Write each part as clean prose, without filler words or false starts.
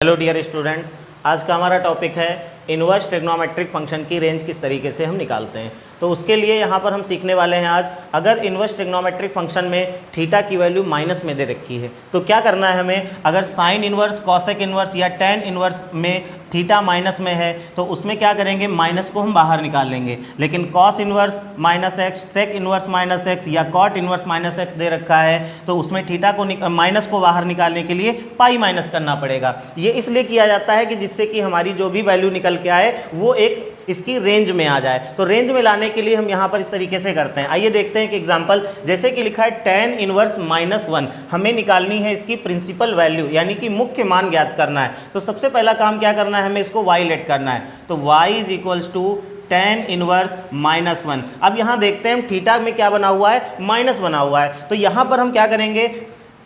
Hello dear students, आज का हमारा टॉपिक है इनवर्स ट्रिग्नोमेट्रिक फंक्शन की रेंज किस तरीके से हम निकालते हैं। तो उसके लिए यहाँ पर हम सीखने वाले हैं आज, अगर इनवर्स ट्रिग्नोमेट्रिक फंक्शन में थीटा की वैल्यू माइनस में दे रखी है तो क्या करना है हमें। अगर साइन इनवर्स, कॉसेक इनवर्स या टेन इनवर्स में थीटा माइनस में है तो उसमें क्या करेंगे, माइनस को हम बाहर निकाल लेंगे। लेकिन cos inverse minus x, sec inverse minus x या कॉट इनवर्स माइनस एक्स दे रखा है तो उसमें थीटा को माइनस को बाहर निकालने के लिए पाई माइनस करना पड़ेगा। ये इसलिए किया जाता है कि जिससे कि हमारी जो भी वैल्यू निकल के आए वो एक इसकी रेंज में आ जाए। तो रेंज में लाने के लिए हम यहाँ पर इस तरीके से करते हैं। आइए देखते हैं कि एग्जांपल, जैसे कि लिखा है टेन इनवर्स माइनस वन, हमें निकालनी है इसकी प्रिंसिपल वैल्यू यानी कि मुख्य मान ज्ञात करना है। तो सबसे पहला काम क्या करना है, हमें इसको y लेट करना है। तो y is equals to tan inverse minus one. अब यहाँ देखते हैं थीटा में क्या बना हुआ है, माइनस बना हुआ है। तो यहाँ पर हम क्या करेंगे,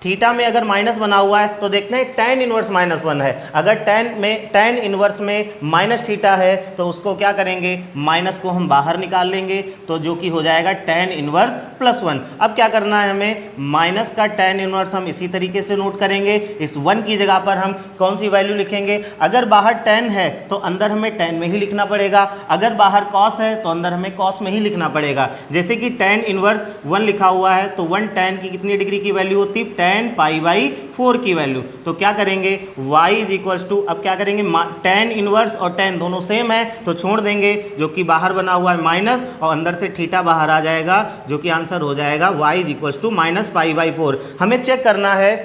थीटा में अगर माइनस बना हुआ है तो देखते हैं टेन इनवर्स माइनस वन है। अगर टेन इनवर्स में माइनस थीटा है तो उसको क्या करेंगे, माइनस को हम बाहर निकाल लेंगे तो जो कि हो जाएगा टेन इनवर्स प्लस वन। अब क्या करना है हमें, माइनस का टेन इनवर्स हम इसी तरीके से नोट करेंगे। इस वन की जगह पर हम कौन सी वैल्यू लिखेंगे, अगर बाहर टेन है तो अंदर हमें टेन में ही लिखना पड़ेगा, अगर बाहर कॉस है तो अंदर हमें कॉस में ही लिखना पड़ेगा। जैसे कि टेन इनवर्स वन लिखा हुआ है तो वन टेन की कितनी डिग्री की वैल्यू होती है, टेन पाई बाई 4 की वैल्यू। तो क्या करेंगे, y इज इक्वल्स टू, अब क्या करेंगे, टेन इनवर्स और टेन दोनों सेम है तो छोड़ देंगे, जो कि बाहर बना हुआ है माइनस और अंदर से थीटा बाहर आ जाएगा, जो कि आंसर हो जाएगा y is equals to minus pi by 4। हमें चेक करना है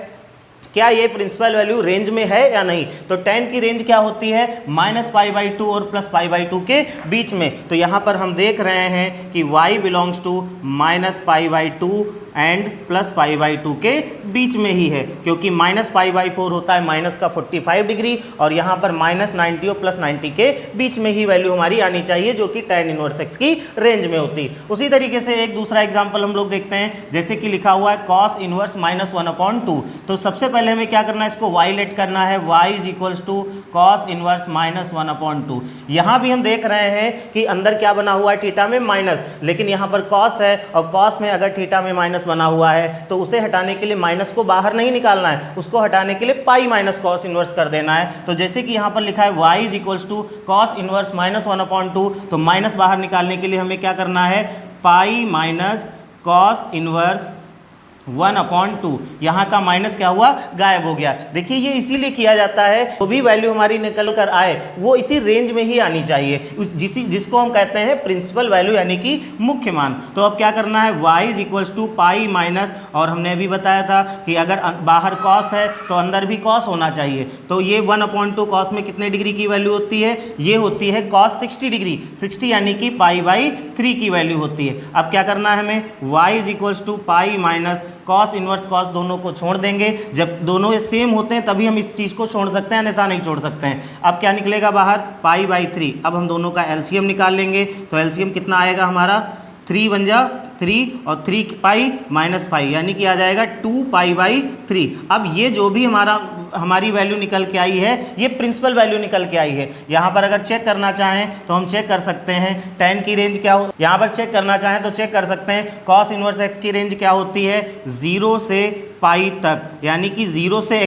क्या ये प्रिंसिपल वैल्यू रेंज में है या नहीं। तो टेन की रेंज क्या होती है, माइनस पाई बाई 2 और प्लस पाई बाई 2 के बीच में। तो यहाँ पर हम देख रहे हैं कि y belongs to minus pi by 2 and plus pi by 2 के बीच में ही है, क्योंकि माइनस पाई बाई 4 होता है माइनस का 45 डिग्री और यहाँ पर माइनस 90 और प्लस 90 के बीच में ही वैल्यू हमारी आनी चाहिए, जो कि टेन इनवर्स एक्स की रेंज में होती है। उसी तरीके से एक दूसरा एग्जाम्पल हम लोग देखते हैं, जैसे कि लिखा हुआ है cos inverse minus one upon two. तो सबसे पहले हमें क्या करना है, इसको y लेट करना है, y is equals to cos inverse minus one upon two. यहाँ भी हम देख रहे हैं कि अंदर क्या बना हुआ है, थीटा में माइनस, लेकिन यहाँ पर कॉस है और कॉस में अगर थीटा में माइनस बना हुआ है तो उसे हटाने के लिए माइनस को बाहर नहीं निकालना है, उसको हटाने के लिए पाई माइनस कॉस इनवर्स कर देना है। तो जैसे कि यहाँ पर लिखा है y is equals to cos inverse minus one upon two, तो माइनस बाहर निकालने के लिए हमें क्या करना है, pi minus cos inverse one upon two. यहाँ का माइनस क्या हुआ, गायब हो गया। देखिए ये इसीलिए किया जाता है, तो भी वैल्यू हमारी निकल कर आए वो इसी रेंज में ही आनी चाहिए, जिसको हम कहते हैं प्रिंसिपल वैल्यू यानी कि मुख्य मान। तो अब क्या करना है, y is equals to pi minus, और हमने अभी बताया था कि अगर बाहर कॉस है तो अंदर भी कॉस होना चाहिए। तो ये वन अपॉन टू कॉस में कितने डिग्री की वैल्यू होती है, ये होती है कॉस 60 डिग्री, 60 यानी कि पाई बाई 3 की वैल्यू होती है। अब क्या करना है हमें, y is equals to pi minus cos inverse cos, दोनों को छोड़ देंगे। जब दोनों ये सेम होते हैं तभी हम इस चीज़ को छोड़ सकते हैं, अन्यथा नहीं छोड़ सकते हैं। अब क्या निकलेगा बाहर, पाई बाई 3। अब हम दोनों का एलसीएम निकाल लेंगे, तो एलसीएम कितना आएगा हमारा, 3 बन जा 3 और 3 पाई माइनस पाई, यानी कि आ जाएगा 2 पाई बाई 3। अब ये जो भी हमारी वैल्यू निकल के आई है ये प्रिंसिपल वैल्यू निकल के आई है। यहाँ पर अगर चेक करना चाहें तो हम चेक कर सकते हैं टेन की रेंज क्या हो, यहाँ पर चेक करना चाहें तो चेक कर सकते हैं कॉस इनवर्स एक्स की रेंज क्या होती है, 0 से पाई तक, यानी कि 0 से